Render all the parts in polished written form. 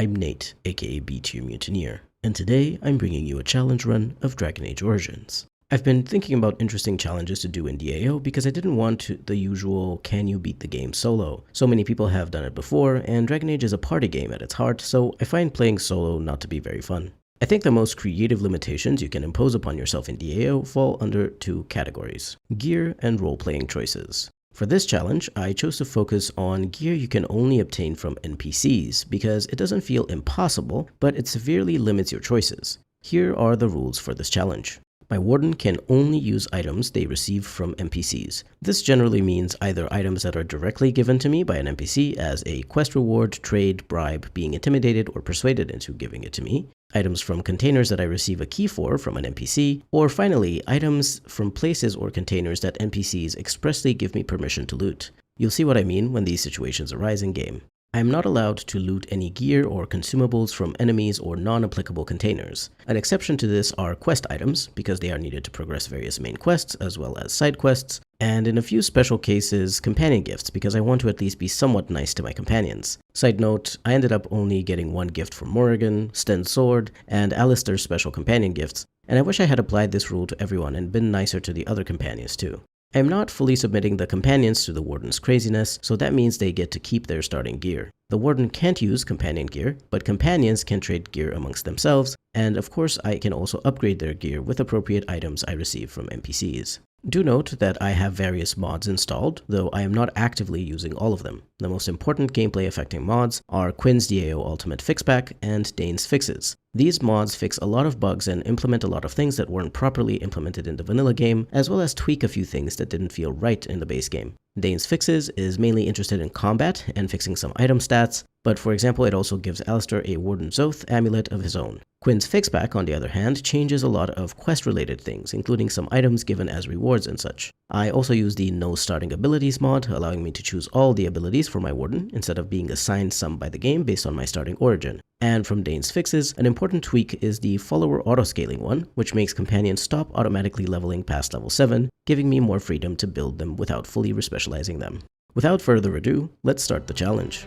I'm Nate, aka B-Tier Mutineer, and today I'm bringing you a challenge run of Dragon Age Origins. I've been thinking about interesting challenges to do in DAO because I didn't want the usual can you beat the game solo. So many people have done it before, and Dragon Age is a party game at its heart, so I find playing solo not to be very fun. I think the most creative limitations you can impose upon yourself in DAO fall under two categories: gear and role-playing choices. For this challenge, I chose to focus on gear you can only obtain from NPCs because it doesn't feel impossible, but it severely limits your choices. Here are the rules for this challenge. My Warden can only use items they receive from NPCs. This generally means either items that are directly given to me by an NPC as a quest reward, trade, bribe, being intimidated or persuaded into giving it to me, items from containers that I receive a key for from an NPC, or finally, items from places or containers that NPCs expressly give me permission to loot. You'll see what I mean when these situations arise in game. I am not allowed to loot any gear or consumables from enemies or non-applicable containers. An exception to this are quest items, because they are needed to progress various main quests as well as side quests, and in a few special cases, companion gifts, because I want to at least be somewhat nice to my companions. Side note, I ended up only getting one gift from Morrigan, Sten's sword, and Alistair's special companion gifts, and I wish I had applied this rule to everyone and been nicer to the other companions too. I am not fully submitting the companions to the Warden's craziness, so that means they get to keep their starting gear. The Warden can't use companion gear, but companions can trade gear amongst themselves, and of course I can also upgrade their gear with appropriate items I receive from NPCs. Do note that I have various mods installed, though I am not actively using all of them. The most important gameplay affecting mods are Quinn's DAO Ultimate Fixpack and Dane's Fixes. These mods fix a lot of bugs and implement a lot of things that weren't properly implemented in the vanilla game, as well as tweak a few things that didn't feel right in the base game. Dane's Fixes is mainly interested in combat and fixing some item stats, but for example it also gives Alistair a Warden's Oath amulet of his own. Quinn's Fixback, on the other hand, changes a lot of quest-related things, including some items given as rewards and such. I also use the No Starting Abilities mod, allowing me to choose all the abilities for my Warden, instead of being assigned some by the game based on my starting origin. And from Dane's Fixes, an important tweak is the follower autoscaling one, which makes companions stop automatically leveling past level 7, giving me more freedom to build them without fully respecializing them. Without further ado, let's start the challenge.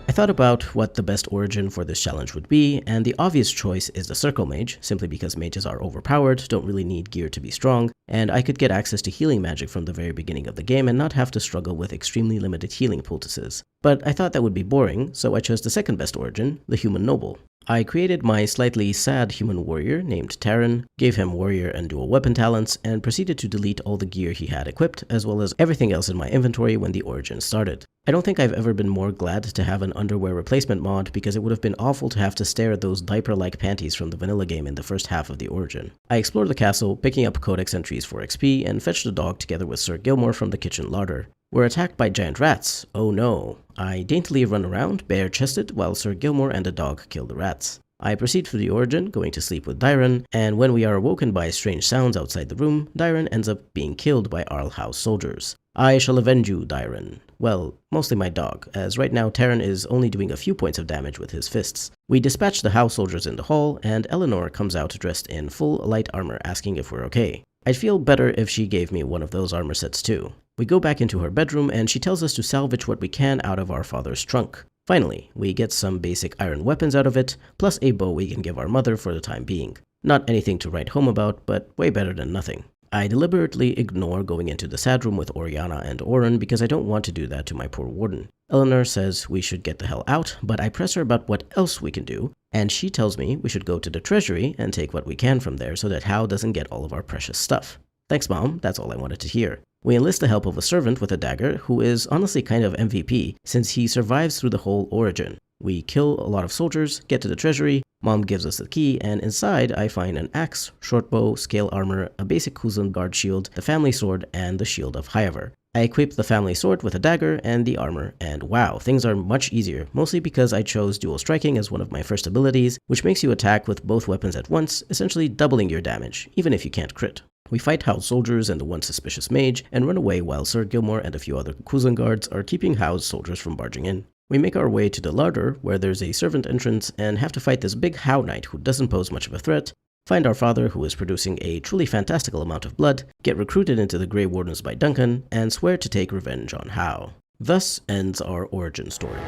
I thought about what the best origin for this challenge would be, and the obvious choice is the Circle Mage, simply because mages are overpowered, don't really need gear to be strong, and I could get access to healing magic from the very beginning of the game and not have to struggle with extremely limited healing poultices. But I thought that would be boring, so I chose the second best origin, the Human Noble. I created my slightly sad human warrior named Taryn, gave him warrior and dual weapon talents, and proceeded to delete all the gear he had equipped, as well as everything else in my inventory when the origin started. I don't think I've ever been more glad to have an underwear replacement mod, because it would have been awful to have to stare at those diaper-like panties from the vanilla game in the first half of the origin. I explored the castle, picking up codex entries for XP, and fetched the dog together with Sir Gilmore from the kitchen larder. We're attacked by giant rats. Oh no. I daintily run around, bare-chested, while Sir Gilmore and the dog kill the rats. I proceed through the origin, going to sleep with Dairon, and when we are awoken by strange sounds outside the room, Dairon ends up being killed by Arl House soldiers. I shall avenge you, Dairon. Well, mostly my dog, as right now Taryn is only doing a few points of damage with his fists. We dispatch the house soldiers in the hall, and Eleanor comes out dressed in full light armor asking if we're okay. I'd feel better if she gave me one of those armor sets too. We go back into her bedroom and she tells us to salvage what we can out of our father's trunk. Finally, we get some basic iron weapons out of it, plus a bow we can give our mother for the time being. Not anything to write home about, but way better than nothing. I deliberately ignore going into the sad room with Oriana and Oren because I don't want to do that to my poor Warden. Eleanor says we should get the hell out, but I press her about what else we can do, and she tells me we should go to the treasury and take what we can from there so that Hal doesn't get all of our precious stuff. Thanks, Mom, that's all I wanted to hear. We enlist the help of a servant with a dagger who is honestly kind of MVP since he survives through the whole origin. We kill a lot of soldiers, get to the treasury, Mom gives us the key, and inside I find an axe, shortbow, scale armor, a basic Kuzan guard shield, the family sword, and the shield of Hyaver. I equip the family sword with a dagger and the armor, and wow, things are much easier, mostly because I chose dual striking as one of my first abilities, which makes you attack with both weapons at once, essentially doubling your damage, even if you can't crit. We fight Howe's soldiers and the one suspicious mage, and run away while Sir Gilmore and a few other Kuzan guards are keeping Howe's soldiers from barging in. We make our way to the larder, where there's a servant entrance, and have to fight this big Howe knight who doesn't pose much of a threat, find our father, who is producing a truly fantastical amount of blood, get recruited into the Grey Wardens by Duncan, and swear to take revenge on Howe. Thus ends our origin story.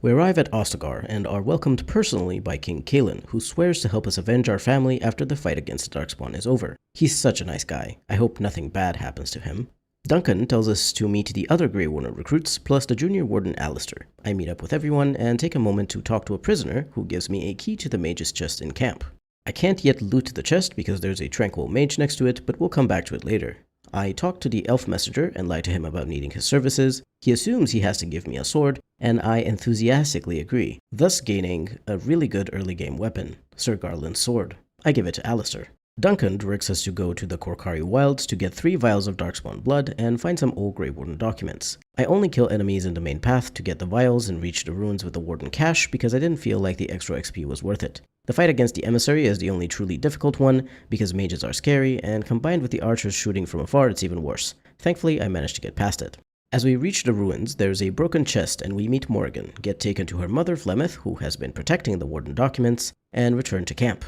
We arrive at Ostagar and are welcomed personally by King Kalen, who swears to help us avenge our family after the fight against the Darkspawn is over. He's such a nice guy. I hope nothing bad happens to him. Duncan tells us to meet the other Grey Warden recruits, plus the junior warden Alistair. I meet up with everyone and take a moment to talk to a prisoner who gives me a key to the mage's chest in camp. I can't yet loot the chest because there's a tranquil mage next to it, but we'll come back to it later. I talk to the elf messenger and lie to him about needing his services. He assumes he has to give me a sword, and I enthusiastically agree, thus gaining a really good early game weapon, Sir Garland's sword. I give it to Alistair. Duncan directs us to go to the Korkari Wilds to get 3 vials of Darkspawn blood and find some old Grey Warden documents. I only kill enemies in the main path to get the vials and reach the ruins with the Warden cache because I didn't feel like the extra XP was worth it. The fight against the emissary is the only truly difficult one because mages are scary, and combined with the archers shooting from afar, it's even worse. Thankfully, I managed to get past it. As we reach the ruins, there's a broken chest and we meet Morrigan, get taken to her mother Flemeth, who has been protecting the Warden documents, and return to camp.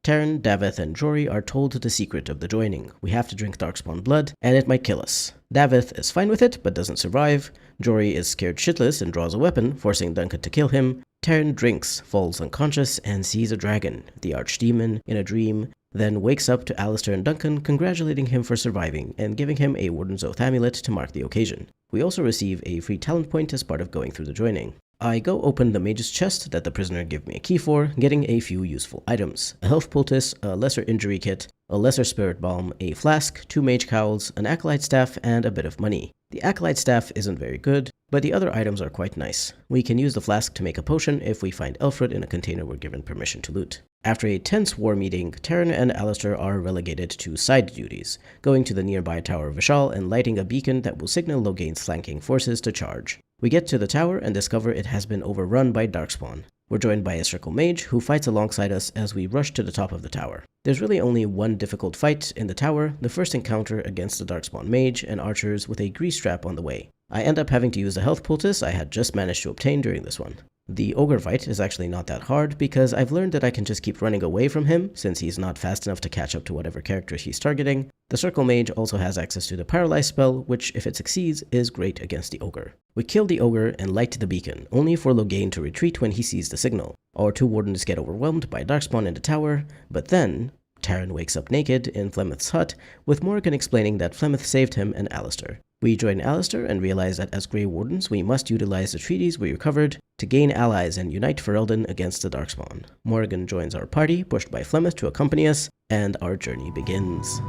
Taryn, Daveth, and Jory are told the secret of the joining. We have to drink Darkspawn blood, and it might kill us. Daveth is fine with it, but doesn't survive. Jory is scared shitless and draws a weapon, forcing Duncan to kill him. Taryn drinks, falls unconscious, and sees a dragon, the archdemon, in a dream, then wakes up to Alistair and Duncan congratulating him for surviving and giving him a Warden's Oath amulet to mark the occasion. We also receive a free talent point as part of going through the joining. I go open the mage's chest that the prisoner gave me a key for, getting a few useful items. A health poultice, a lesser injury kit, a lesser spirit balm, a flask, 2 mage cowls, an acolyte staff, and a bit of money. The acolyte staff isn't very good, but the other items are quite nice. We can use the flask to make a potion if we find Elfred in a container we're given permission to loot. After a tense war meeting, Taryn and Alistair are relegated to side duties, going to the nearby Tower of Vishal and lighting a beacon that will signal Loghain's flanking forces to charge. We get to the tower and discover it has been overrun by Darkspawn. We're joined by a circle mage who fights alongside us as we rush to the top of the tower. There's really only one difficult fight in the tower, the first encounter against the Darkspawn mage and archers with a grease trap on the way. I end up having to use the health poultice I had just managed to obtain during this one. The ogre fight is actually not that hard because I've learned that I can just keep running away from him since he's not fast enough to catch up to whatever character he's targeting. The circle mage also has access to the paralyze spell, which if it succeeds is great against the ogre. We kill the ogre and light the beacon, only for Loghain to retreat when he sees the signal. Our 2 wardens get overwhelmed by Darkspawn in the tower, but then Taryn wakes up naked in Flemeth's hut, with Morrigan explaining that Flemeth saved him and Alistair. We join Alistair and realize that as Grey Wardens we must utilize the treaties we recovered to gain allies and unite Ferelden against the Darkspawn. Morrigan joins our party, pushed by Flemeth to accompany us, and our journey begins.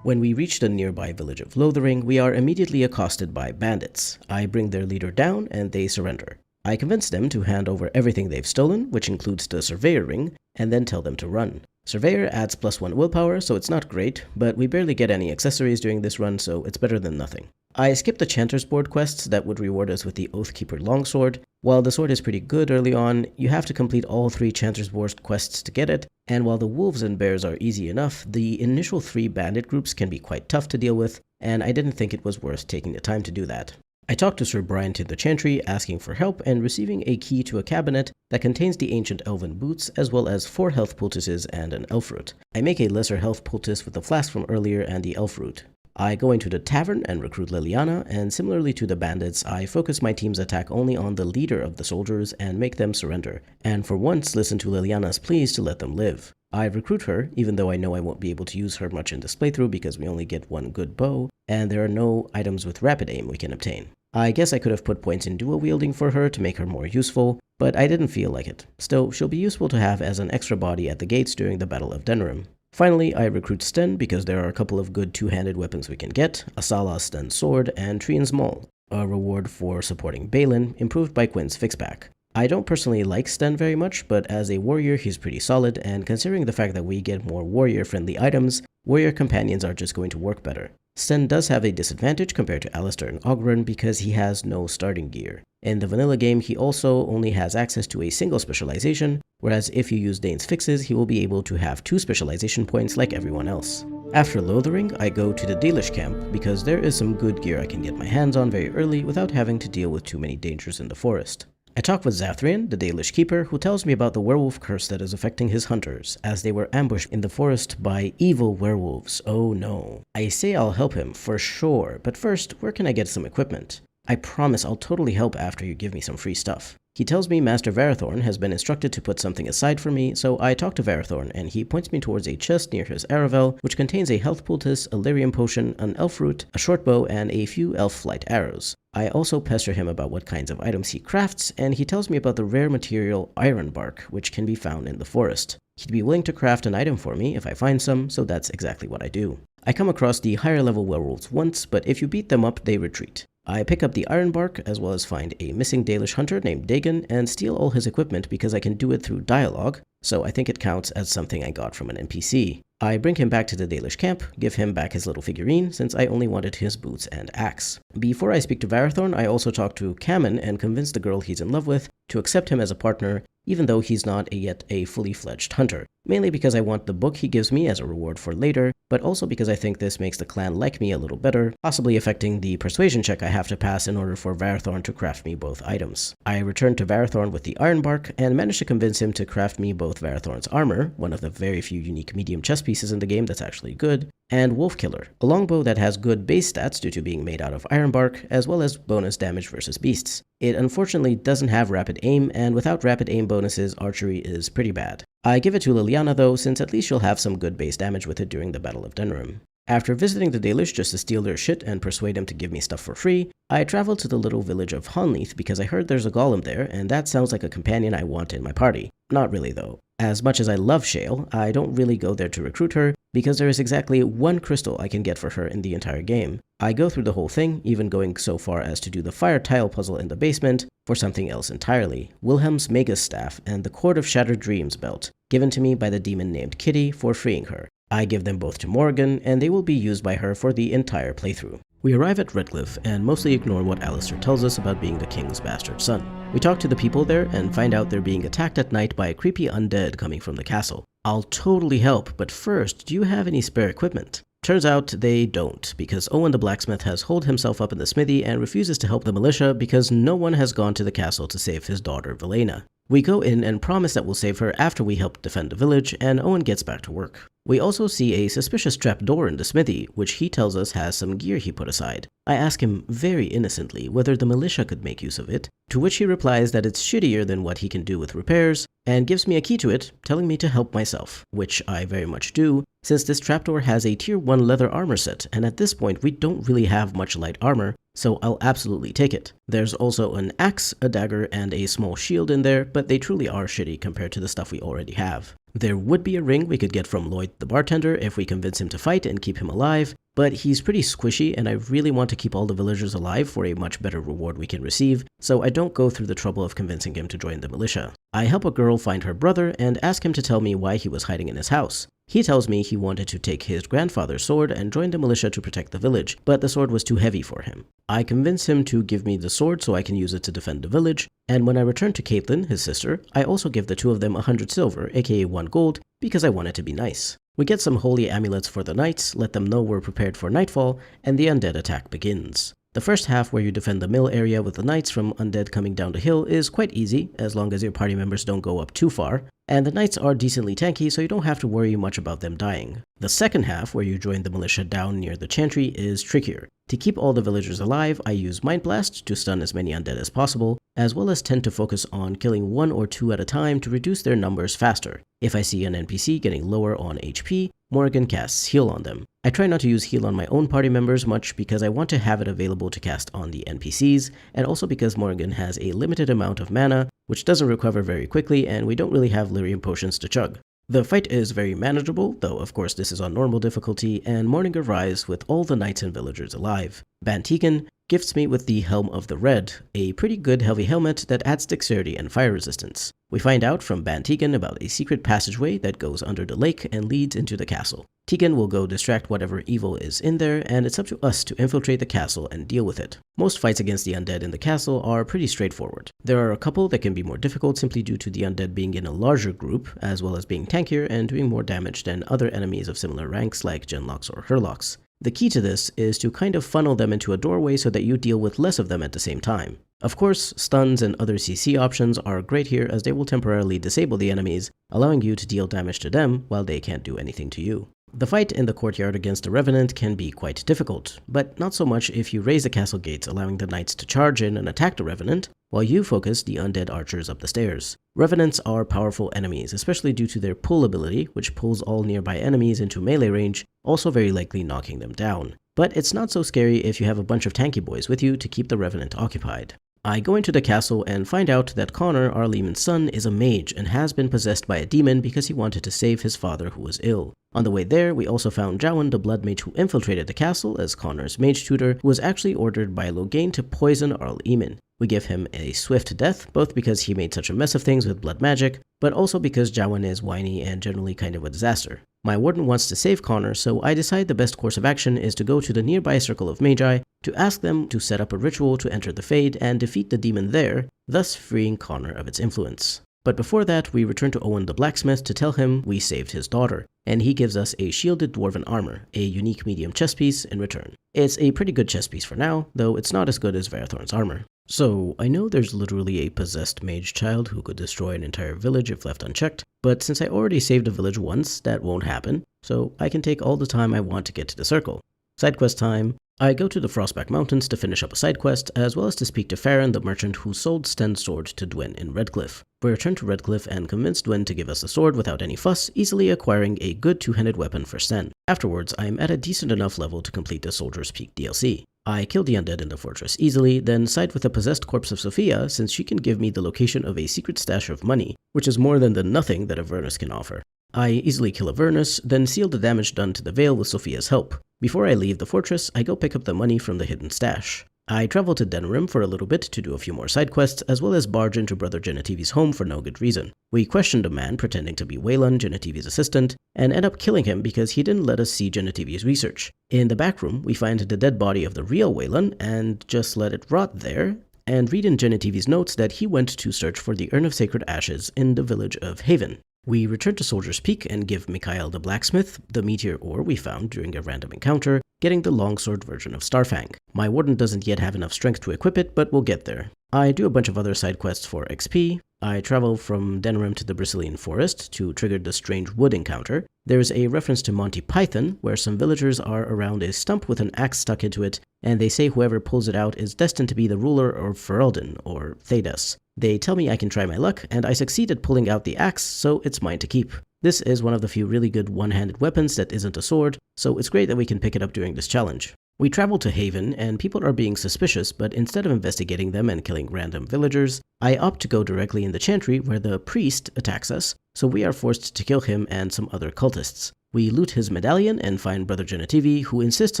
When we reach the nearby village of Lothering, we are immediately accosted by bandits. I bring their leader down and they surrender. I convince them to hand over everything they've stolen, which includes the Surveyor ring, and then tell them to run. Surveyor adds +1 willpower, so it's not great, but we barely get any accessories during this run, so it's better than nothing. I skip the Chanter's Board quests that would reward us with the Oathkeeper longsword. While the sword is pretty good early on, you have to complete all 3 Chanter's Board quests to get it, and while the wolves and bears are easy enough, the initial 3 bandit groups can be quite tough to deal with, and I didn't think it was worth taking the time to do that. I talked to Sir Bryant in the Chantry, asking for help and receiving a key to a cabinet that contains the ancient elven boots, as well as 4 health poultices and an elf root. I make a lesser health poultice with the flask from earlier and the elf root. I go into the tavern and recruit Liliana, and similarly to the bandits, I focus my team's attack only on the leader of the soldiers and make them surrender, and for once listen to Liliana's pleas to let them live. I recruit her, even though I know I won't be able to use her much in this playthrough because we only get 1 good bow, and there are no items with rapid aim we can obtain. I guess I could have put points in dual wielding for her to make her more useful, but I didn't feel like it. Still, she'll be useful to have as an extra body at the gates during the Battle of Denerim. Finally, I recruit Sten because there are a couple of good 2-handed weapons we can get, a Sala Sten sword and Trian's Maul, a reward for supporting Balin, improved by Quinn's fixback. I don't personally like Sten very much, but as a warrior he's pretty solid, and considering the fact that we get more warrior-friendly items, warrior companions are just going to work better. Sten does have a disadvantage compared to Alistair and Oghren because he has no starting gear. In the vanilla game, he also only has access to a single specialization, whereas if you use Dane's fixes, he will be able to have 2 specialization points like everyone else. After Lothering, I go to the Dalish Camp because there is some good gear I can get my hands on very early without having to deal with too many dangers in the forest. I talk with Zathrian, the Dalish keeper, who tells me about the werewolf curse that is affecting his hunters, as they were ambushed in the forest by evil werewolves. Oh no. I say I'll help him, for sure, but first, where can I get some equipment? I promise I'll totally help after you give me some free stuff. He tells me Master Varathorn has been instructed to put something aside for me, so I talk to Varathorn and he points me towards a chest near his Aravel, which contains a health poultice, a lyrium potion, an elf root, a short bow, and a few elf flight arrows. I also pester him about what kinds of items he crafts, and he tells me about the rare material iron bark, which can be found in the forest. He'd be willing to craft an item for me if I find some, so that's exactly what I do. I come across the higher level werewolves once, but if you beat them up, they retreat. I pick up the iron bark as well as find a missing Dalish hunter named Dagon and steal all his equipment because I can do it through dialogue, so I think it counts as something I got from an NPC. I bring him back to the Dalish camp, give him back his little figurine since I only wanted his boots and axe. Before I speak to Varathorn, I also talk to Kamen and convince the girl he's in love with to accept him as a partner, even though he's not yet a fully fledged hunter. Mainly because I want the book he gives me as a reward for later, but also because I think this makes the clan like me a little better, possibly affecting the persuasion check I have to pass in order for Varathorn to craft me both items. I return to Varathorn with the iron bark and manage to convince him to craft me both Varathorn's armor, one of the very few unique medium chest pieces in the game that's actually good, and Wolf Killer, a longbow that has good base stats due to being made out of iron bark, as well as bonus damage versus beasts. It unfortunately doesn't have rapid aim, and without rapid aim bonuses, archery is pretty bad. I give it to Liliana though, since at least she'll have some good base damage with it during the Battle of Denerim. After visiting the Dalish just to steal their shit and persuade them to give me stuff for free, I traveled to the little village of Honleith because I heard there's a golem there, and that sounds like a companion I want in my party. Not really though. As much as I love Shale, I don't really go there to recruit her, because there is exactly one crystal I can get for her in the entire game. I go through the whole thing, even going so far as to do the fire tile puzzle in the basement, for something else entirely. Wilhelm's Magus Staff and the Cord of Shattered Dreams belt, given to me by the demon named Kitty for freeing her. I give them both to Morgan, and they will be used by her for the entire playthrough. We arrive at Redcliffe and mostly ignore what Alistair tells us about being the king's bastard son. We talk to the people there and find out they're being attacked at night by a creepy undead coming from the castle. I'll totally help, but first, do you have any spare equipment? Turns out they don't, because Owen the blacksmith has holed himself up in the smithy and refuses to help the militia because no one has gone to the castle to save his daughter Velena. We go in and promise that we'll save her after we help defend the village, and Owen gets back to work. We also see a suspicious trapdoor in the smithy, which he tells us has some gear he put aside. I ask him very innocently whether the militia could make use of it, to which he replies that it's shittier than what he can do with repairs, and gives me a key to it, telling me to help myself, which I very much do, since this trapdoor has a tier 1 leather armor set, and at this point we don't really have much light armor, so I'll absolutely take it. There's also an axe, a dagger, and a small shield in there, but they truly are shitty compared to the stuff we already have. There would be a ring we could get from Lloyd the bartender if we convince him to fight and keep him alive, but he's pretty squishy and I really want to keep all the villagers alive for a much better reward we can receive, so I don't go through the trouble of convincing him to join the militia. I help a girl find her brother and ask him to tell me why he was hiding in his house. He tells me he wanted to take his grandfather's sword and join the militia to protect the village, but the sword was too heavy for him. I convince him to give me the sword so I can use it to defend the village, and when I return to Caitlin, his sister, I also give the two of them 100 silver, aka 1 gold, because I want it to be nice. We get some holy amulets for the knights, let them know we're prepared for nightfall, and the undead attack begins. The first half, where you defend the mill area with the knights from undead coming down the hill, is quite easy, as long as your party members don't go up too far, and the knights are decently tanky, so you don't have to worry much about them dying. The second half, where you join the militia down near the chantry, is trickier. To keep all the villagers alive, I use Mind Blast to stun as many undead as possible, as well as tend to focus on killing 1 or 2 at a time to reduce their numbers faster. If I see an NPC getting lower on HP, Morgan casts Heal on them. I try not to use Heal on my own party members much because I want to have it available to cast on the NPCs, and also because Morgan has a limited amount of mana, which doesn't recover very quickly, and we don't really have lyrium potions to chug. The fight is very manageable, though of course this is on normal difficulty, and morning arrives with all the knights and villagers alive. Bantegan gifts me with the Helm of the Red, a pretty good heavy helmet that adds dexterity and fire resistance. We find out from Bantegan about a secret passageway that goes under the lake and leads into the castle. Tegan will go distract whatever evil is in there, and it's up to us to infiltrate the castle and deal with it. Most fights against the undead in the castle are pretty straightforward. There are a couple that can be more difficult simply due to the undead being in a larger group, as well as being tankier and doing more damage than other enemies of similar ranks like Genlocks or Hurlocks. The key to this is to kind of funnel them into a doorway so that you deal with less of them at the same time. Of course, stuns and other CC options are great here as they will temporarily disable the enemies, allowing you to deal damage to them while they can't do anything to you. The fight in the courtyard against the Revenant can be quite difficult, but not so much if you raise the castle gates, allowing the knights to charge in and attack the Revenant, while you focus the undead archers up the stairs. Revenants are powerful enemies, especially due to their pull ability, which pulls all nearby enemies into melee range, also very likely knocking them down. But it's not so scary if you have a bunch of tanky boys with you to keep the Revenant occupied. I go into the castle and find out that Connor, our Leman's son, is a mage and has been possessed by a demon because he wanted to save his father who was ill. On the way there, we also found Jowan, the blood mage who infiltrated the castle as Connor's mage tutor, who was actually ordered by Loghain to poison Arl Eamon. We give him a swift death, both because he made such a mess of things with blood magic, but also because Jowan is whiny and generally kind of a disaster. My warden wants to save Connor, so I decide the best course of action is to go to the nearby circle of magi to ask them to set up a ritual to enter the Fade and defeat the demon there, thus freeing Connor of its influence. But before that, we return to Owen the blacksmith to tell him we saved his daughter, and he gives us a shielded dwarven armor, a unique medium chest piece, in return. It's a pretty good chest piece for now, though it's not as good as Varathorn's armor. So, I know there's literally a possessed mage child who could destroy an entire village if left unchecked, but since I already saved a village once, that won't happen, so I can take all the time I want to get to the circle. Side quest time. I go to the Frostback Mountains to finish up a side quest, as well as to speak to Farron, the merchant who sold Sten's sword to Dwyn in Redcliffe. We return to Redcliffe and convince Dwyn to give us the sword without any fuss, easily acquiring a good two-handed weapon for Sten. Afterwards, I am at a decent enough level to complete the Soldier's Peak DLC. I kill the undead in the fortress easily, then side with the possessed corpse of Sophia since she can give me the location of a secret stash of money, which is more than the nothing that Avernus can offer. I easily kill Avernus, then seal the damage done to the Vale with Sophia's help. Before I leave the fortress, I go pick up the money from the hidden stash. I travel to Denerim for a little bit to do a few more side quests, as well as barge into Brother Genetivi's home for no good reason. We questioned a man pretending to be Wayland, Genetivi's assistant, and end up killing him because he didn't let us see Genetivi's research. In the back room, we find the dead body of the real Wayland and just let it rot there, and read in Genetivi's notes that he went to search for the Urn of Sacred Ashes in the village of Haven. We return to Soldier's Peak and give Mikhail the blacksmith the meteor ore we found during a random encounter, getting the longsword version of Starfang. My warden doesn't yet have enough strength to equip it, but we'll get there. I do a bunch of other side quests for XP. I travel from Denerim to the Bristolian Forest to trigger the strange wood encounter. There's a reference to Monty Python, where some villagers are around a stump with an axe stuck into it, and they say whoever pulls it out is destined to be the ruler of Ferelden, or Thedas. They tell me I can try my luck, and I succeed at pulling out the axe, so it's mine to keep. This is one of the few really good one-handed weapons that isn't a sword, so it's great that we can pick it up during this challenge. We travel to Haven, and people are being suspicious, but instead of investigating them and killing random villagers, I opt to go directly in the chantry where the priest attacks us, so we are forced to kill him and some other cultists. We loot his medallion and find Brother Genetivi, who insists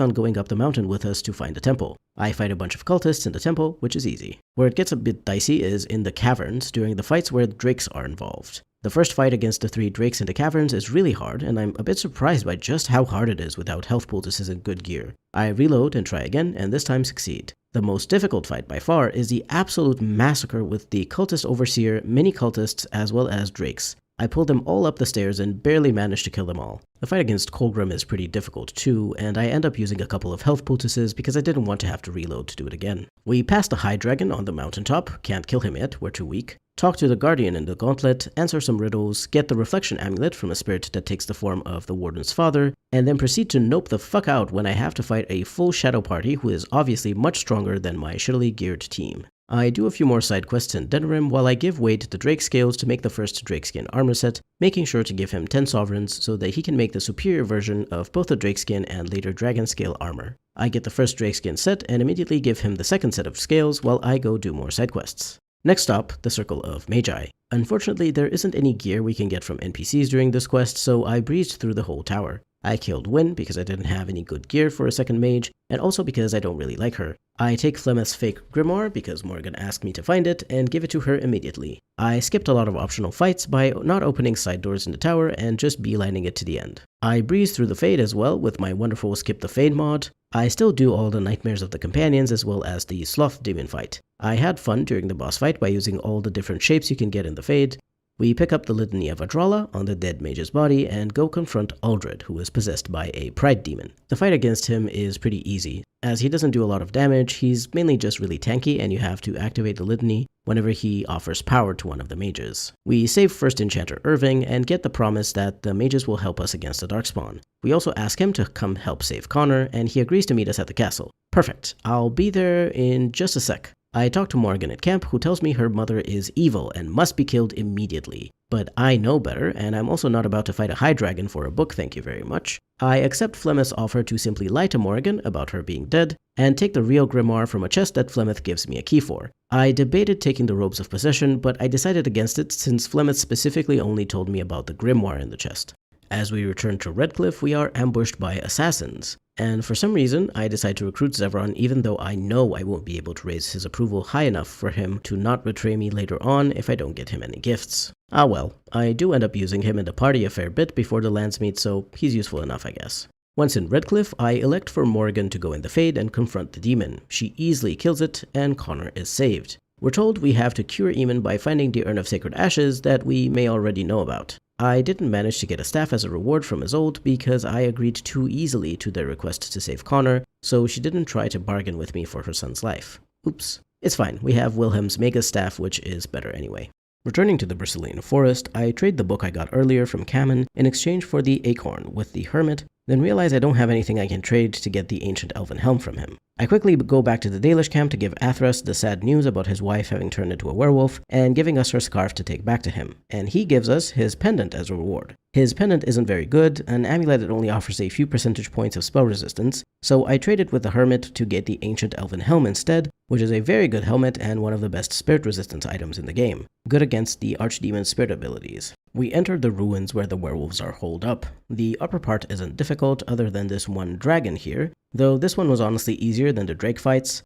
on going up the mountain with us to find the temple. I fight a bunch of cultists in the temple, which is easy. Where it gets a bit dicey is in the caverns during the fights where drakes are involved. The first fight against the 3 drakes in the caverns is really hard, and I'm a bit surprised by just how hard it is without health poultices and good gear. I reload and try again, and this time succeed. The most difficult fight by far is the absolute massacre with the cultist overseer, mini cultists, as well as drakes. I pulled them all up the stairs and barely managed to kill them all. The fight against Colgrim is pretty difficult too, and I end up using a couple of health poultices because I didn't want to have to reload to do it again. We pass the High Dragon on the mountaintop, can't kill him yet, we're too weak. Talk to the Guardian in the Gauntlet, answer some riddles, get the Reflection Amulet from a spirit that takes the form of the Warden's father, and then proceed to nope the fuck out when I have to fight a full Shadow party who is obviously much stronger than my shittily geared team. I do a few more side quests in Denerim while I give Wade the Drake Scales to make the first Drakeskin armor set, making sure to give him 10 sovereigns so that he can make the superior version of both the Drakeskin and later Dragon Scale armor. I get the first Drakeskin set and immediately give him the second set of scales while I go do more side quests. Next stop, the Circle of Magi. Unfortunately, there isn't any gear we can get from NPCs during this quest, so I breezed through the whole tower. I killed Wynn because I didn't have any good gear for a second mage, and also because I don't really like her. I take Flemeth's fake grimoire because Morgan asked me to find it, and give it to her immediately. I skipped a lot of optional fights by not opening side doors in the tower and just beelining it to the end. I breezed through the Fade as well with my wonderful Skip the Fade mod. I still do all the Nightmares of the Companions as well as the Sloth Demon fight. I had fun during the boss fight by using all the different shapes you can get in the Fade. We pick up the Litany of Adralla on the dead mage's body and go confront Aldred, who is possessed by a pride demon. The fight against him is pretty easy. As he doesn't do a lot of damage, he's mainly just really tanky and you have to activate the Litany whenever he offers power to one of the mages. We save First Enchanter Irving and get the promise that the mages will help us against the Darkspawn. We also ask him to come help save Connor, and he agrees to meet us at the castle. Perfect. I'll be there in just a sec. I talk to Morgan at camp, who tells me her mother is evil and must be killed immediately. But I know better, and I'm also not about to fight a high dragon for a book, thank you very much. I accept Flemeth's offer to simply lie to Morgan about her being dead, and take the real grimoire from a chest that Flemeth gives me a key for. I debated taking the Robes of Possession, but I decided against it since Flemeth specifically only told me about the grimoire in the chest. As we return to Redcliffe, we are ambushed by assassins. And for some reason, I decide to recruit Zevran even though I know I won't be able to raise his approval high enough for him to not betray me later on if I don't get him any gifts. Ah well, I do end up using him in the party a fair bit before the Landsmeet, so he's useful enough I guess. Once in Redcliffe, I elect for Morgan to go in the Fade and confront the demon. She easily kills it, and Connor is saved. We're told we have to cure Eamon by finding the Urn of Sacred Ashes that we may already know about. I didn't manage to get a staff as a reward from Isolde because I agreed too easily to their request to save Connor, so she didn't try to bargain with me for her son's life. Oops. It's fine, we have Wilhelm's Mega Staff, which is better anyway. Returning to the Bristolian Forest, I trade the book I got earlier from Cammon in exchange for the Acorn with the Hermit, then realize I don't have anything I can trade to get the ancient elven helm from him. I quickly go back to the Dalish Camp to give Athras the sad news about his wife having turned into a werewolf and giving us her scarf to take back to him, and he gives us his pendant as a reward. His pendant isn't very good, an amulet that only offers a few percentage points of spell resistance, so I trade it with the Hermit to get the ancient elven helm instead, which is a very good helmet and one of the best spirit resistance items in the game, good against the Archdemon's spirit abilities. We enter the ruins where the werewolves are holed up. The upper part isn't difficult other than this one dragon here, though this one was honestly easier than the Drake fights.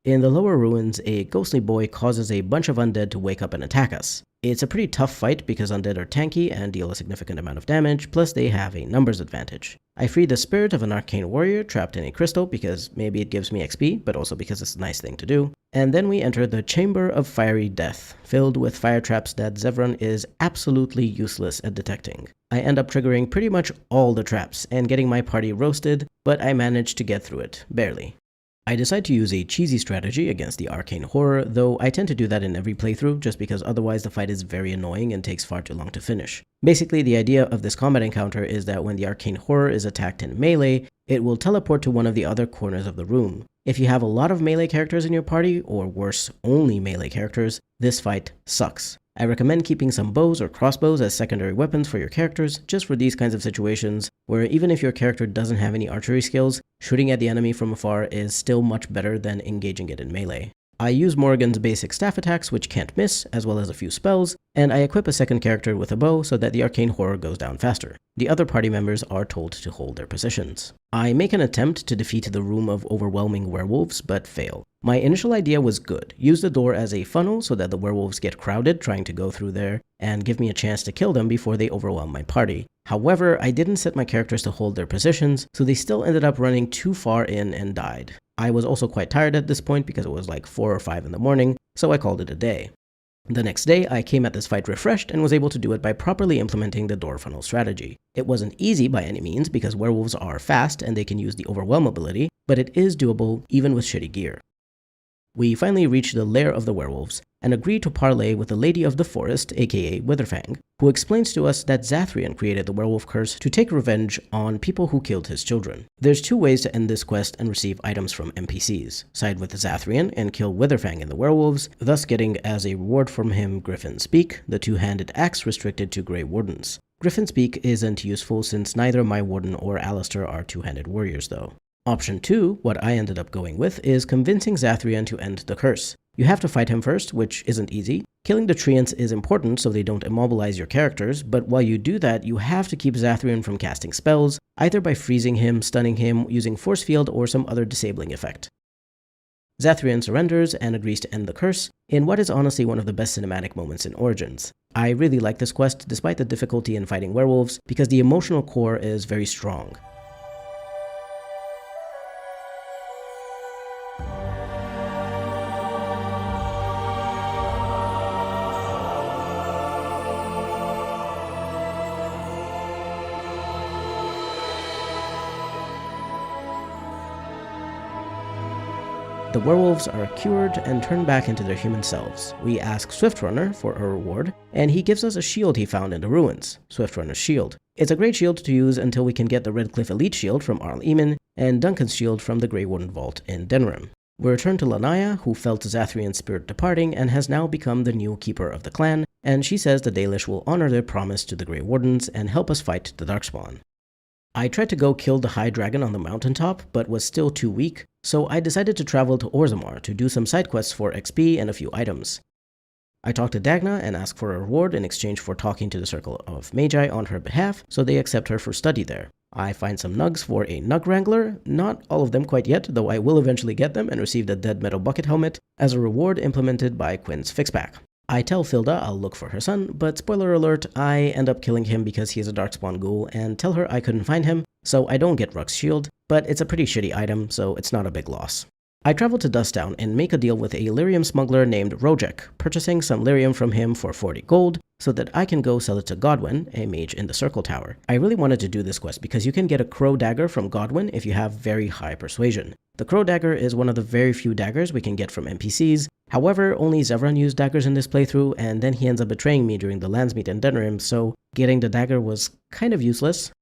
In the lower ruins, a ghostly boy causes a bunch of undead to wake up and attack us. It's a pretty tough fight because undead are tanky and deal a significant amount of damage, plus they have a numbers advantage. I free the spirit of an arcane warrior trapped in a crystal because maybe it gives me XP, but also because it's a nice thing to do. And then we enter the Chamber of Fiery Death, filled with fire traps that Zevran is absolutely useless at detecting. I end up triggering pretty much all the traps and getting my party roasted, but I manage to get through it, barely. I decide to use a cheesy strategy against the arcane horror, though I tend to do that in every playthrough just because otherwise the fight is very annoying and takes far too long to finish. Basically, the idea of this combat encounter is that when the arcane horror is attacked in melee, it will teleport to one of the other corners of the room. If you have a lot of melee characters in your party, or worse, only melee characters, this fight sucks. I recommend keeping some bows or crossbows as secondary weapons for your characters, just for these kinds of situations, where even if your character doesn't have any archery skills, shooting at the enemy from afar is still much better than engaging it in melee. I use Morgan's basic staff attacks, which can't miss, as well as a few spells, and I equip a second character with a bow so that the arcane horror goes down faster. The other party members are told to hold their positions. I make an attempt to defeat the room of overwhelming werewolves, but fail. My initial idea was good. Use the door as a funnel so that the werewolves get crowded trying to go through there, and give me a chance to kill them before they overwhelm my party. However, I didn't set my characters to hold their positions, so they still ended up running too far in and died. I was also quite tired at this point because it was like 4 or 5 in the morning, so I called it a day. The next day, I came at this fight refreshed and was able to do it by properly implementing the door funnel strategy. It wasn't easy by any means because werewolves are fast and they can use the overwhelm ability, but it is doable even with shitty gear. We finally reach the lair of the werewolves and agree to parley with the Lady of the Forest, aka Witherfang, who explains to us that Zathrian created the werewolf curse to take revenge on people who killed his children. There's 2 ways to end this quest and receive items from NPCs. Side with Zathrian and kill Witherfang and the werewolves, thus getting as a reward from him Griffin's Beak, the 2-handed axe restricted to Grey Wardens. Griffin's Beak isn't useful since neither my Warden or Alistair are 2-handed warriors though. Option 2, what I ended up going with, is convincing Zathrian to end the curse. You have to fight him first, which isn't easy. Killing the treants is important so they don't immobilize your characters, but while you do that, you have to keep Zathrian from casting spells, either by freezing him, stunning him, using force field, or some other disabling effect. Zathrian surrenders and agrees to end the curse, in what is honestly one of the best cinematic moments in Origins. I really like this quest despite the difficulty in fighting werewolves, because the emotional core is very strong. The werewolves are cured and turn back into their human selves. We ask Swiftrunner for a reward, and he gives us a shield he found in the ruins, Swiftrunner's shield. It's a great shield to use until we can get the Redcliffe Elite shield from Arl Eamon and Duncan's shield from the Grey Warden Vault in Denerim. We return to Lanaya, who felt Zathrian's spirit departing and has now become the new keeper of the clan, and she says the Dalish will honor their promise to the Grey Wardens and help us fight the Darkspawn. I tried to go kill the High Dragon on the mountaintop, but was still too weak, so I decided to travel to Orzammar to do some side quests for XP and a few items. I talked to Dagna and asked for a reward in exchange for talking to the Circle of Magi on her behalf, so they accept her for study there. I find some nugs for a Nug Wrangler, not all of them quite yet, though I will eventually get them, and receive the Dead Metal Bucket Helmet as a reward implemented by Quinn's Fixpack. I tell Filda I'll look for her son, but spoiler alert, I end up killing him because he's a Darkspawn ghoul and tell her I couldn't find him, so I don't get Ruck's shield, but it's a pretty shitty item, so it's not a big loss. I travel to Dusttown and make a deal with a lyrium smuggler named Rojek, purchasing some lyrium from him for 40 gold, so that I can go sell it to Godwyn, a mage in the Circle Tower. I really wanted to do this quest because you can get a Crow Dagger from Godwyn if you have very high persuasion. The Crow Dagger is one of the very few daggers we can get from NPCs, however, only Zevran used daggers in this playthrough, and then he ends up betraying me during the Landsmeet in Denerim, so getting the dagger was kind of useless.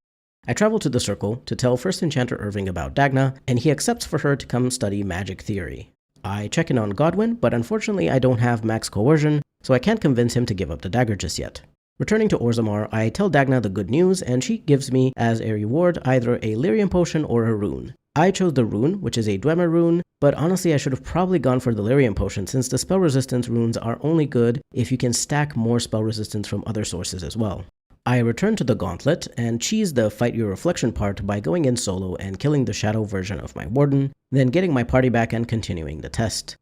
I travel to the Circle to tell First Enchanter Irving about Dagna, and he accepts for her to come study magic theory. I check in on Godwyn, but unfortunately I don't have max coercion, so I can't convince him to give up the dagger just yet. Returning to Orzammar, I tell Dagna the good news, and she gives me, as a reward, either a lyrium potion or a rune. I chose the rune, which is a Dwemer rune, but honestly I should have probably gone for the lyrium potion since the spell resistance runes are only good if you can stack more spell resistance from other sources as well. I return to the Gauntlet and cheese the Fight Your Reflection part by going in solo and killing the shadow version of my Warden, then getting my party back and continuing the test.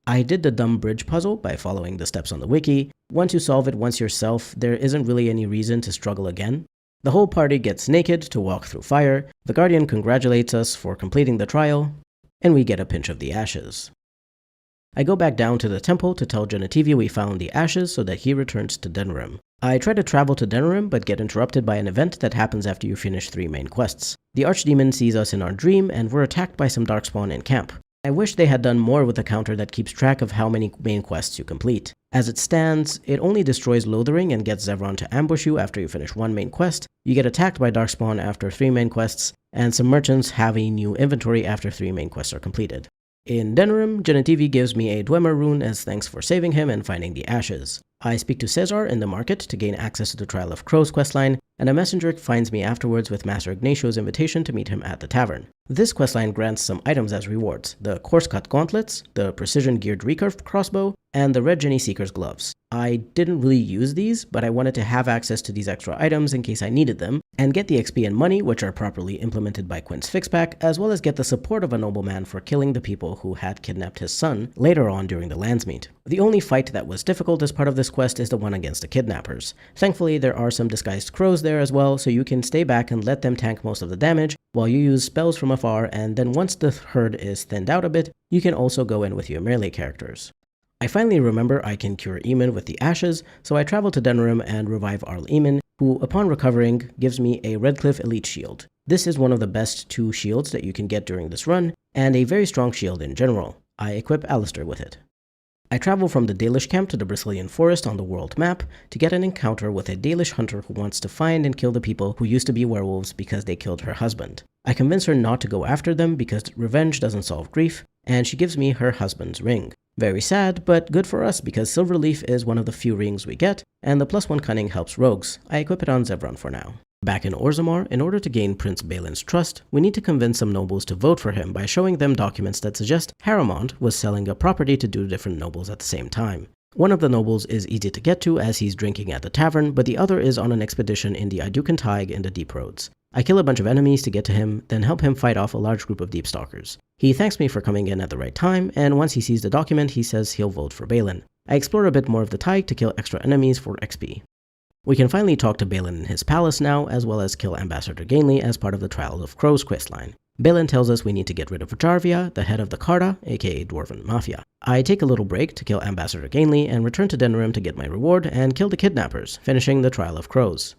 I did the dumb bridge puzzle by following the steps on the wiki. Once you solve it once yourself, there isn't really any reason to struggle again. The whole party gets naked to walk through fire, the Guardian congratulates us for completing the trial, and we get a pinch of the ashes. I go back down to the temple to tell Genetivi we found the ashes so that he returns to Denerim. I try to travel to Denerim but get interrupted by an event that happens after you finish 3 main quests. The Archdemon sees us in our dream and we're attacked by some Darkspawn in camp. I wish they had done more with the counter that keeps track of how many main quests you complete. As it stands, it only destroys Lothering and gets Zevran to ambush you after you finish 1 main quest, you get attacked by Darkspawn after 3 main quests, and some merchants have a new inventory after 3 main quests are completed. In Denerim, Genetivi gives me a Dwemer rune as thanks for saving him and finding the ashes. I speak to Cesar in the market to gain access to the Trial of Crows questline, and a messenger finds me afterwards with Master Ignatio's invitation to meet him at the tavern. This questline grants some items as rewards: the coarse-cut gauntlets, the precision-geared recurve crossbow, and the Red Jenny Seeker's gloves. I didn't really use these, but I wanted to have access to these extra items in case I needed them, and get the XP and money, which are properly implemented by Quinn's Fixpack, as well as get the support of a nobleman for killing the people who had kidnapped his son later on during the Landsmeet. The only fight that was difficult as part of this quest is the one against the kidnappers. Thankfully, there are some disguised crows there as well, so you can stay back and let them tank most of the damage, while you use spells from afar, and then once the herd is thinned out a bit, you can also go in with your melee characters. I finally remember I can cure Eamon with the ashes, so I travel to Denerim and revive Arl Eamon, who, upon recovering, gives me a Redcliffe Elite Shield. This is one of the best 2 shields that you can get during this run, and a very strong shield in general. I equip Alistair with it. I travel from the Dalish Camp to the Bristolian Forest on the world map to get an encounter with a Dalish hunter who wants to find and kill the people who used to be werewolves because they killed her husband. I convince her not to go after them because revenge doesn't solve grief, and she gives me her husband's ring. Very sad, but good for us because Silverleaf is one of the few rings we get, and the +1 cunning helps rogues. I equip it on Zevran for now. Back in Orzammar, in order to gain Prince Balin's trust, we need to convince some nobles to vote for him by showing them documents that suggest Harrowmont was selling a property to 2 different nobles at the same time. One of the nobles is easy to get to as he's drinking at the tavern, but the other is on an expedition in the Idukan Tig in the Deep Roads. I kill a bunch of enemies to get to him, then help him fight off a large group of Deep Stalkers. He thanks me for coming in at the right time, and once he sees the document, he says he'll vote for Balin. I explore a bit more of the Tig to kill extra enemies for XP. We can finally talk to Balin in his palace now, as well as kill Ambassador Gainley as part of the Trial of Crows questline. Balin tells us we need to get rid of Jarvia, the head of the Carta, aka Dwarven Mafia. I take a little break to kill Ambassador Gainley and return to Denerim to get my reward and kill the kidnappers, finishing the Trial of Crows.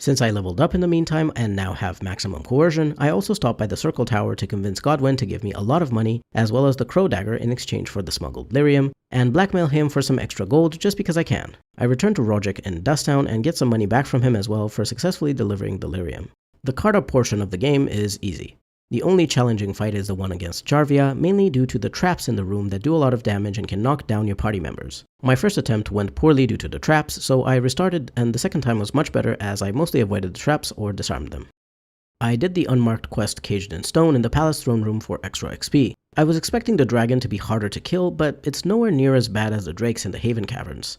Since I leveled up in the meantime and now have maximum coercion, I also stopped by the Circle Tower to convince Godwyn to give me a lot of money, as well as the Crow Dagger in exchange for the smuggled lyrium, and blackmail him for some extra gold just because I can. I return to Rogic in Dusttown and get some money back from him as well for successfully delivering the lyrium. The card-up portion of the game is easy. The only challenging fight is the one against Jarvia, mainly due to the traps in the room that do a lot of damage and can knock down your party members. My first attempt went poorly due to the traps, so I restarted, and the second time was much better as I mostly avoided the traps or disarmed them. I did the unmarked quest Caged in Stone in the Palace Throne Room for extra XP. I was expecting the dragon to be harder to kill, but it's nowhere near as bad as the drakes in the Haven Caverns.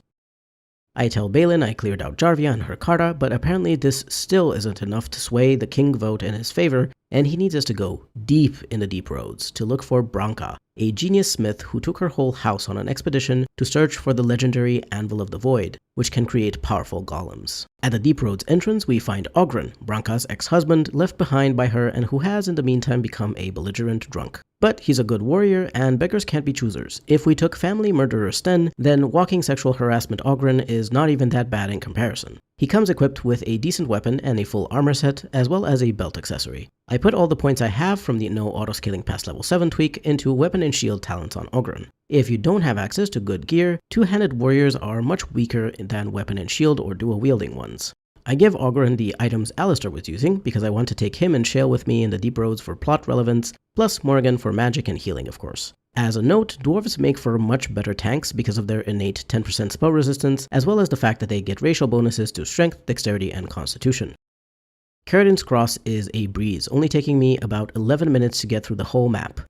I tell Balin I cleared out Jarvia and her Carta, but apparently this still isn't enough to sway the king vote in his favor, and he needs us to go deep in the deep roads to look for Branka, a genius smith who took her whole house on an expedition to search for the legendary Anvil of the Void, which can create powerful golems. At the deep roads entrance, we find Oghren, Branka's ex-husband, left behind by her and who has in the meantime become a belligerent drunk. But he's a good warrior, and beggars can't be choosers. If we took family murderer Sten, then walking sexual harassment Oghren is not even that bad in comparison. He comes equipped with a decent weapon and a full armor set, as well as a belt accessory. I put all the points I have from the no auto-scaling past level 7 tweak into weapon and shield talents on Oghren. If you don't have access to good gear, two-handed warriors are much weaker than weapon and shield or dual-wielding ones. I give Oghren the items Alistair was using because I want to take him and Shale with me in the deep roads for plot relevance, plus Morrigan for magic and healing of course. As a note, dwarves make for much better tanks because of their innate 10% spell resistance, as well as the fact that they get racial bonuses to strength, dexterity, and constitution. Caridin's Cross is a breeze, only taking me about 11 minutes to get through the whole map.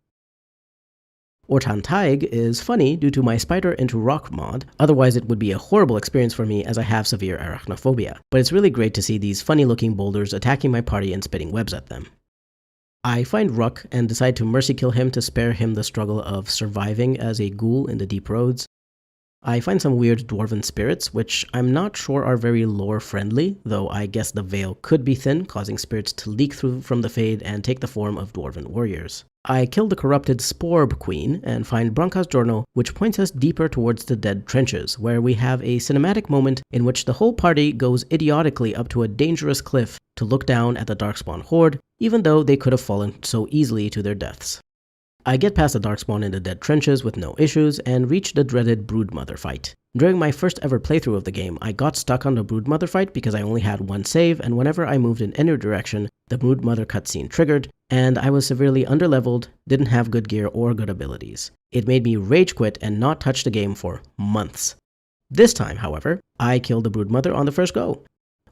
Ortan Taig is funny due to my spider into rock mod, otherwise it would be a horrible experience for me as I have severe arachnophobia, but it's really great to see these funny looking boulders attacking my party and spitting webs at them. I find Ruck and decide to mercy kill him to spare him the struggle of surviving as a ghoul in the deep roads. I find some weird dwarven spirits, which I'm not sure are very lore friendly, though I guess the veil could be thin, causing spirits to leak through from the fade and take the form of dwarven warriors. I kill the corrupted Sporb Queen and find Branka's journal, which points us deeper towards the dead trenches, where we have a cinematic moment in which the whole party goes idiotically up to a dangerous cliff to look down at the Darkspawn horde, even though they could have fallen so easily to their deaths. I get past the Darkspawn in the dead trenches with no issues and reach the dreaded Broodmother fight. During my first ever playthrough of the game, I got stuck on the Broodmother fight because I only had one save, and whenever I moved in any direction, the Broodmother cutscene triggered, and I was severely underleveled, didn't have good gear or good abilities. It made me rage quit and not touch the game for months. This time, however, I killed the Broodmother on the first go.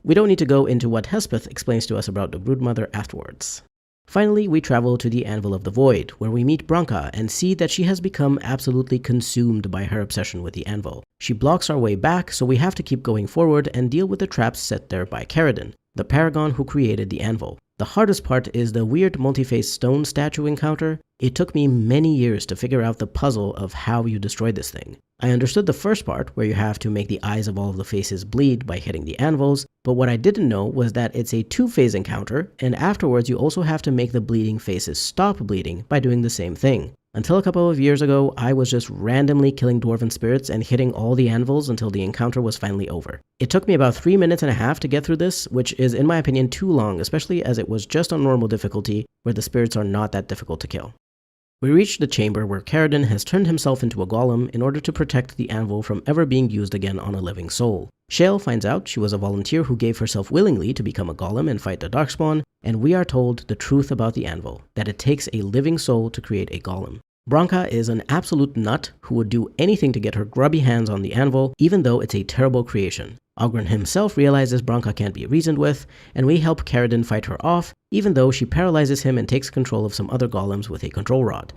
We don't need to go into what Hespeth explains to us about the Broodmother afterwards. Finally, we travel to the Anvil of the Void, where we meet Branka and see that she has become absolutely consumed by her obsession with the Anvil. She blocks our way back, so we have to keep going forward and deal with the traps set there by Caridin, the paragon who created the Anvil. The hardest part is the weird multi-faced stone statue encounter. It took me many years to figure out the puzzle of how you destroy this thing. I understood the first part, where you have to make the eyes of all of the faces bleed by hitting the anvils, but what I didn't know was that it's a two-phase encounter, and afterwards you also have to make the bleeding faces stop bleeding by doing the same thing. Until a couple of years ago, I was just randomly killing dwarven spirits and hitting all the anvils until the encounter was finally over. It took me about 3 minutes and a half to get through this, which is in my opinion too long, especially as it was just on normal difficulty, where the spirits are not that difficult to kill. We reach the chamber where Caridin has turned himself into a golem in order to protect the anvil from ever being used again on a living soul. Shale finds out she was a volunteer who gave herself willingly to become a golem and fight the Darkspawn, and we are told the truth about the anvil, that it takes a living soul to create a golem. Branka is an absolute nut who would do anything to get her grubby hands on the anvil, even though it's a terrible creation. Oghren himself realizes Branka can't be reasoned with, and we help Caridin fight her off, even though she paralyzes him and takes control of some other golems with a control rod.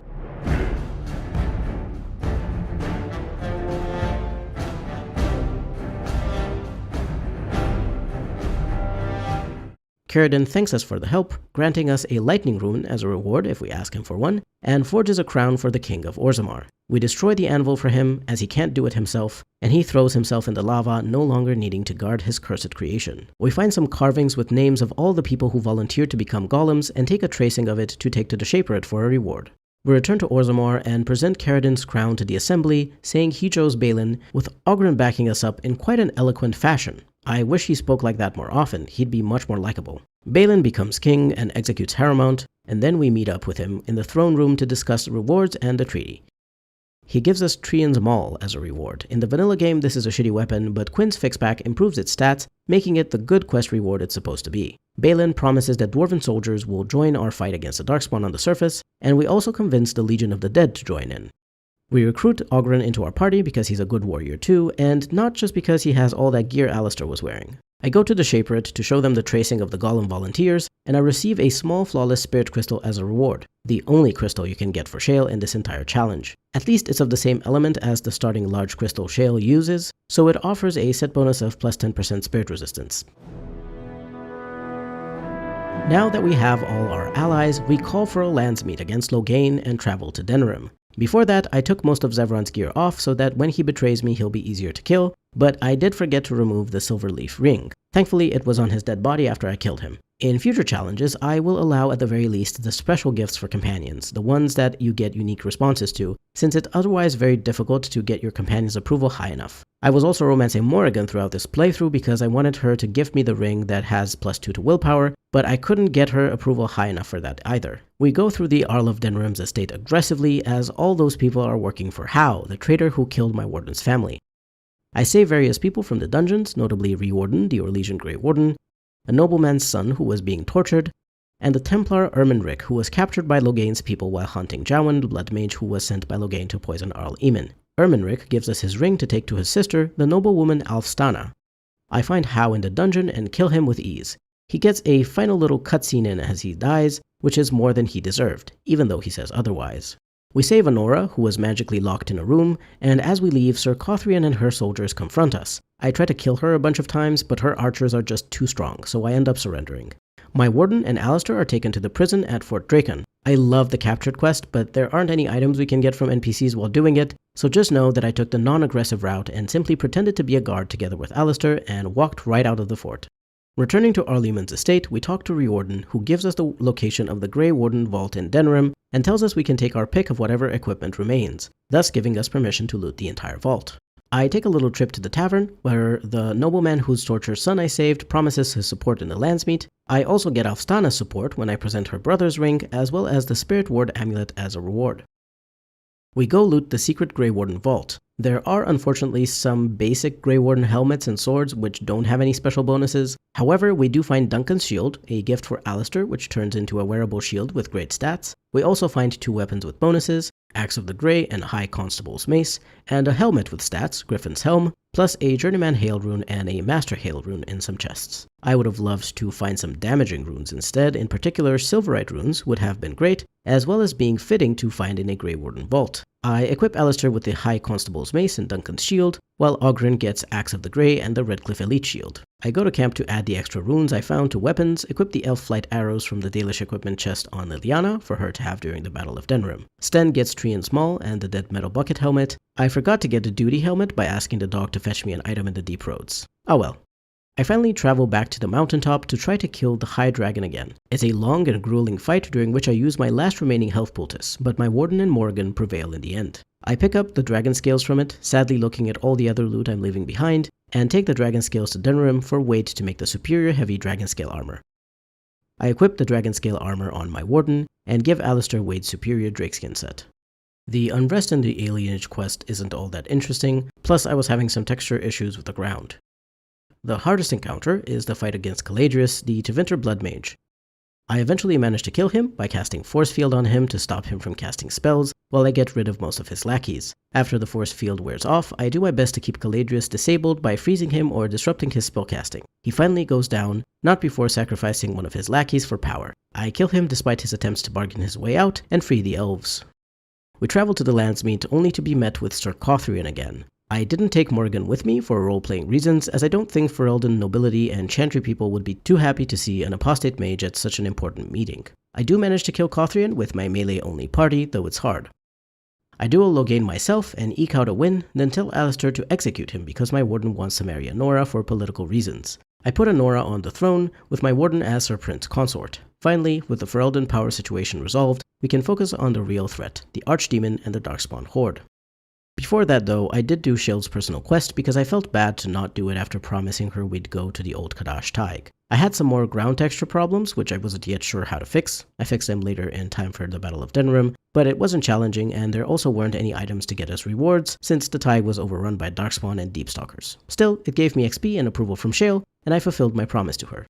Caridin thanks us for the help, granting us a lightning rune as a reward if we ask him for one, and forges a crown for the king of Orzammar. We destroy the anvil for him, as he can't do it himself, and he throws himself in the lava, no longer needing to guard his cursed creation. We find some carvings with names of all the people who volunteered to become golems and take a tracing of it to take to the Shapered for a reward. We return to Orzammar and present Caridin's crown to the assembly, saying he chose Balin, with Oghren backing us up in quite an eloquent fashion. I wish he spoke like that more often, he'd be much more likable. Balin becomes king and executes Harrowmount, and then we meet up with him in the throne room to discuss the rewards and the treaty. He gives us Trian's Maul as a reward. In the vanilla game, this is a shitty weapon, but Quinn's fixpack improves its stats, making it the good quest reward it's supposed to be. Balin promises that dwarven soldiers will join our fight against the Darkspawn on the surface, and we also convince the Legion of the Dead to join in. We recruit Oghren into our party because he's a good warrior too, and not just because he has all that gear Alistair was wearing. I go to the Shaperate to show them the tracing of the Golem volunteers, and I receive a small flawless spirit crystal as a reward, the only crystal you can get for Shale in this entire challenge. At least it's of the same element as the starting large crystal Shale uses, so it offers a set bonus of plus 10% spirit resistance. Now that we have all our allies, we call for a Landsmeet against Loghain and travel to Denerim. Before that, I took most of Zevron's gear off so that when he betrays me he'll be easier to kill, but I did forget to remove the Silverleaf ring. Thankfully, it was on his dead body after I killed him. In future challenges, I will allow at the very least the special gifts for companions, the ones that you get unique responses to, since it's otherwise very difficult to get your companion's approval high enough. I was also romancing Morrigan throughout this playthrough because I wanted her to give me the ring that has +2 to willpower, but I couldn't get her approval high enough for that either. We go through the Arl of Denerim's estate aggressively as all those people are working for Howe, the traitor who killed my warden's family. I save various people from the dungeons, notably Riordan, the Orlesian Grey Warden, a nobleman's son who was being tortured, and the Templar Ermenric who was captured by Loghain's people while hunting Jowan, the blood mage who was sent by Loghain to poison Arl Eamon. Ermenric gives us his ring to take to his sister, the noblewoman Alfstana. I find Howe in the dungeon and kill him with ease. He gets a final little cutscene in as he dies, which is more than he deserved, even though he says otherwise. We save Honora, who was magically locked in a room, and as we leave, Sir Cothrian and her soldiers confront us. I try to kill her a bunch of times, but her archers are just too strong, so I end up surrendering. My warden and Alistair are taken to the prison at Fort Drakon. I love the captured quest, but there aren't any items we can get from NPCs while doing it, so just know that I took the non-aggressive route and simply pretended to be a guard together with Alistair and walked right out of the fort. Returning to Arl Eamon's estate, we talk to Riordan, who gives us the location of the Grey Warden vault in Denerim and tells us we can take our pick of whatever equipment remains, thus giving us permission to loot the entire vault. I take a little trip to the tavern, where the nobleman whose tortured son I saved promises his support in the Landsmeet. I also get Alfstana's support when I present her brother's ring, as well as the Spirit Ward amulet as a reward. We go loot the secret Grey Warden vault. There are unfortunately some basic Grey Warden helmets and swords which don't have any special bonuses. However, we do find Duncan's shield, a gift for Alistair which turns into a wearable shield with great stats. We also find 2 weapons with bonuses, Axe of the Grey and High Constable's Mace, and a helmet with stats, Griffin's Helm, plus a Journeyman Hail rune and a Master Hail rune in some chests. I would have loved to find some damaging runes instead, in particular Silverite runes would have been great, as well as being fitting to find in a Grey Warden vault. I equip Alistair with the High Constable's Mace and Duncan's shield, while Oghren gets Axe of the Grey and the Redcliffe Elite shield. I go to camp to add the extra runes I found to weapons, equip the Elf Flight arrows from the Dalish equipment chest on Liliana for her to have during the Battle of Denerim. Sten gets Trian's Maul and the Dead Metal Bucket helmet. I forgot to get a duty helmet by asking the dog to fetch me an item in the Deep Roads. Oh well. I finally travel back to the mountaintop to try to kill the High Dragon again. It's a long and grueling fight during which I use my last remaining health poultice, but my Warden and Morrigan prevail in the end. I pick up the dragon scales from it, sadly looking at all the other loot I'm leaving behind, and take the dragon scales to Denerim for weight to make the superior heavy dragon scale armor. I equip the dragon scale armor on my Warden, and give Alistair Wade's superior drakeskin set. The Unrest and the Alienage quest isn't all that interesting, plus I was having some texture issues with the ground. The hardest encounter is the fight against Caladrius, the Tevinter Blood Mage. I eventually manage to kill him by casting Force Field on him to stop him from casting spells, while I get rid of most of his lackeys. After the Force Field wears off, I do my best to keep Caladrius disabled by freezing him or disrupting his spellcasting. He finally goes down, not before sacrificing one of his lackeys for power. I kill him despite his attempts to bargain his way out and free the elves. We travel to the Landsmeet only to be met with Sir Cothrian again. I didn't take Morrigan with me for role-playing reasons, as I don't think Ferelden nobility and chantry people would be too happy to see an apostate mage at such an important meeting. I do manage to kill Cothrian with my melee-only party, though it's hard. I duel Loghain myself and eke out a win, then tell Alistair to execute him because my Warden wants to marry Honora for political reasons. I put Honora on the throne, with my Warden as her prince consort. Finally, with the Ferelden power situation resolved, we can focus on the real threat, the Archdemon and the Darkspawn Horde. Before that though, I did do Shield's personal quest because I felt bad to not do it after promising her we'd go to the old Kadash Taig. I had some more ground texture problems, which I wasn't yet sure how to fix. I fixed them later in time for the Battle of Denerim, but it wasn't challenging and there also weren't any items to get us rewards since the Taig was overrun by Darkspawn and Deepstalkers. Still, it gave me XP and approval from Shale, and I fulfilled my promise to her.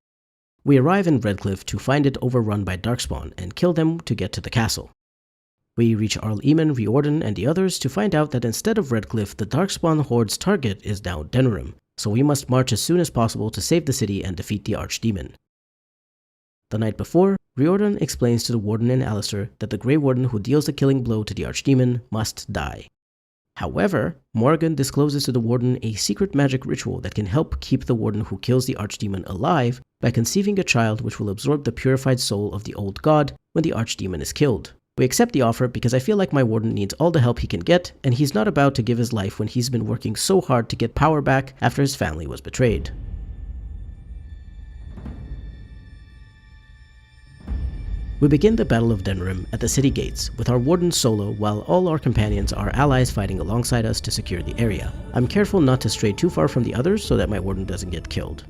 We arrive in Redcliffe to find it overrun by Darkspawn and kill them to get to the castle. We reach Arl Eamon, Warden, and the others to find out that instead of Redcliffe, the Darkspawn Horde's target is now Denerim, so we must march as soon as possible to save the city and defeat the Archdemon. The night before, Riordan explains to the Warden and Alistair that the Grey Warden who deals the killing blow to the Archdemon must die. However, Morgan discloses to the Warden a secret magic ritual that can help keep the Warden who kills the Archdemon alive by conceiving a child which will absorb the purified soul of the old god when the Archdemon is killed. We accept the offer because I feel like my Warden needs all the help he can get, and he's not about to give his life when he's been working so hard to get power back after his family was betrayed. We begin the Battle of Denerim at the city gates, with our Warden solo while all our companions are allies fighting alongside us to secure the area. I'm careful not to stray too far from the others so that my Warden doesn't get killed.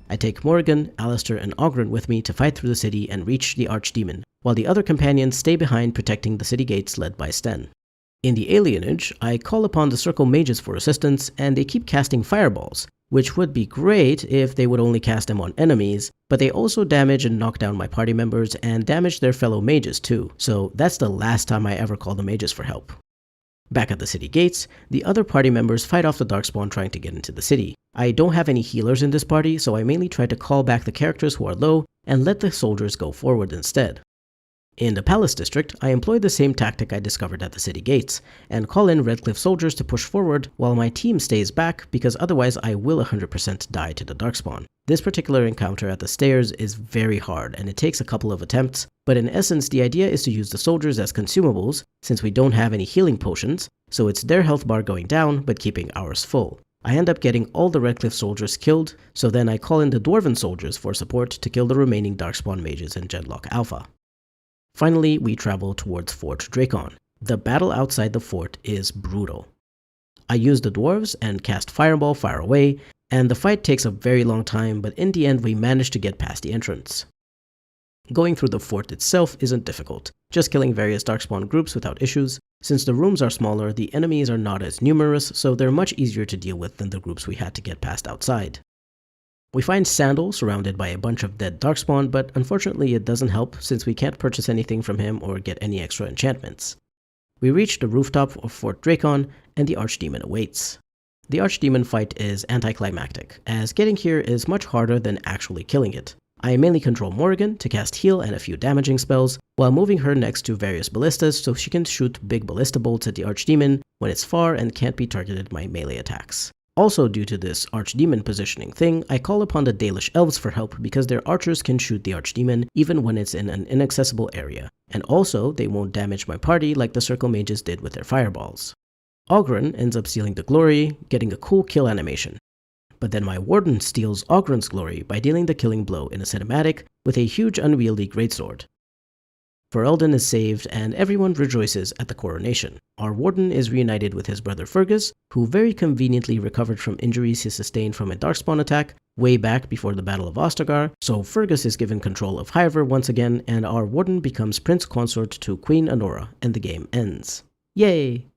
I take Morrigan, Alistair, and Oghren with me to fight through the city and reach the Archdemon, while the other companions stay behind protecting the city gates led by Sten. In the alienage, I call upon the Circle Mages for assistance, and they keep casting fireballs, which would be great if they would only cast them on enemies, but they also damage and knock down my party members and damage their fellow mages too, so that's the last time I ever call the mages for help. Back at the city gates, the other party members fight off the Darkspawn trying to get into the city. I don't have any healers in this party, so I mainly try to call back the characters who are low and let the soldiers go forward instead. In the Palace District, I employ the same tactic I discovered at the city gates, and call in Redcliffe soldiers to push forward while my team stays back because otherwise I will 100% die to the Darkspawn. This particular encounter at the stairs is very hard and it takes a couple of attempts, but in essence the idea is to use the soldiers as consumables since we don't have any healing potions, so it's their health bar going down but keeping ours full. I end up getting all the Redcliffe soldiers killed, so then I call in the Dwarven soldiers for support to kill the remaining Darkspawn mages in Genlock Alpha. Finally, we travel towards Fort Drakon. The battle outside the fort is brutal. I use the dwarves and cast Fireball far away, and the fight takes a very long time, but in the end we manage to get past the entrance. Going through the fort itself isn't difficult, just killing various Darkspawn groups without issues. Since the rooms are smaller, the enemies are not as numerous, so they're much easier to deal with than the groups we had to get past outside. We find Sandal surrounded by a bunch of dead Darkspawn, but unfortunately it doesn't help since we can't purchase anything from him or get any extra enchantments. We reach the rooftop of Fort Drakon, and the Archdemon awaits. The Archdemon fight is anticlimactic, as getting here is much harder than actually killing it. I mainly control Morrigan to cast heal and a few damaging spells, while moving her next to various ballistas so she can shoot big ballista bolts at the Archdemon when it's far and can't be targeted by melee attacks. Also due to this Archdemon positioning thing, I call upon the Dalish Elves for help because their archers can shoot the Archdemon even when it's in an inaccessible area, and also they won't damage my party like the Circle Mages did with their fireballs. Oghren ends up stealing the glory, getting a cool kill animation. But then my Warden steals Oghren's glory by dealing the killing blow in a cinematic with a huge unwieldy greatsword. Ferelden is saved and everyone rejoices at the coronation. Our Warden is reunited with his brother Fergus, who very conveniently recovered from injuries he sustained from a Darkspawn attack way back before the Battle of Ostagar, so Fergus is given control of Hiver once again and our Warden becomes Prince Consort to Queen Anora and the game ends. Yay!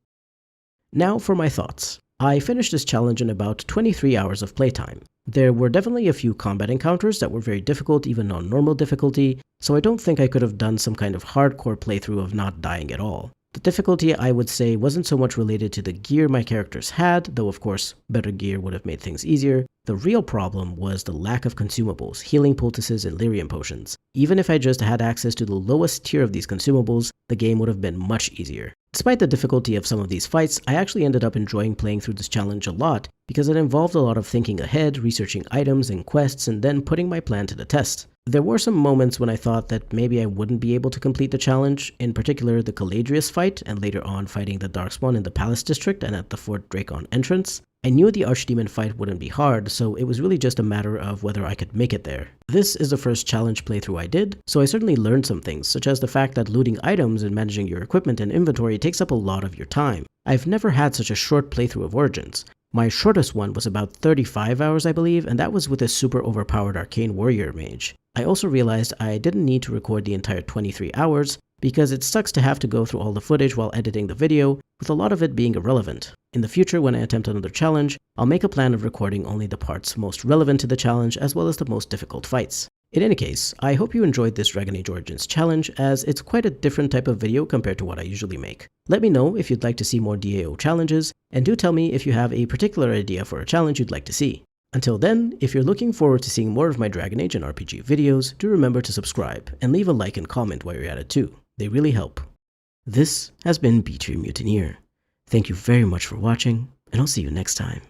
Now for my thoughts. I finished this challenge in about 23 hours of playtime. There were definitely a few combat encounters that were very difficult even on normal difficulty, so I don't think I could have done some kind of hardcore playthrough of not dying at all. The difficulty I would say wasn't so much related to the gear my characters had, though of course better gear would have made things easier. The real problem was the lack of consumables, healing poultices, and lyrium potions. Even if I just had access to the lowest tier of these consumables, the game would have been much easier. Despite the difficulty of some of these fights, I actually ended up enjoying playing through this challenge a lot because it involved a lot of thinking ahead, researching items and quests, and then putting my plan to the test. There were some moments when I thought that maybe I wouldn't be able to complete the challenge, in particular the Caladrius fight and later on fighting the Darkspawn in the Palace District and at the Fort Drakon entrance. I knew the Archdemon fight wouldn't be hard, so it was really just a matter of whether I could make it there. This is the first challenge playthrough I did, so I certainly learned some things, such as the fact that looting items and managing your equipment and inventory takes up a lot of your time. I've never had such a short playthrough of Origins. My shortest one was about 35 hours I believe, and that was with a super overpowered Arcane Warrior Mage. I also realized I didn't need to record the entire 23 hours, because it sucks to have to go through all the footage while editing the video, with a lot of it being irrelevant. In the future, when I attempt another challenge, I'll make a plan of recording only the parts most relevant to the challenge as well as the most difficult fights. In any case, I hope you enjoyed this Dragon Age Origins challenge, as it's quite a different type of video compared to what I usually make. Let me know if you'd like to see more DAO challenges, and do tell me if you have a particular idea for a challenge you'd like to see. Until then, if you're looking forward to seeing more of my Dragon Age and RPG videos, do remember to subscribe, and leave a like and comment while you're at it too. They really help. This has been B2 Mutineer. Thank you very much for watching, and I'll see you next time.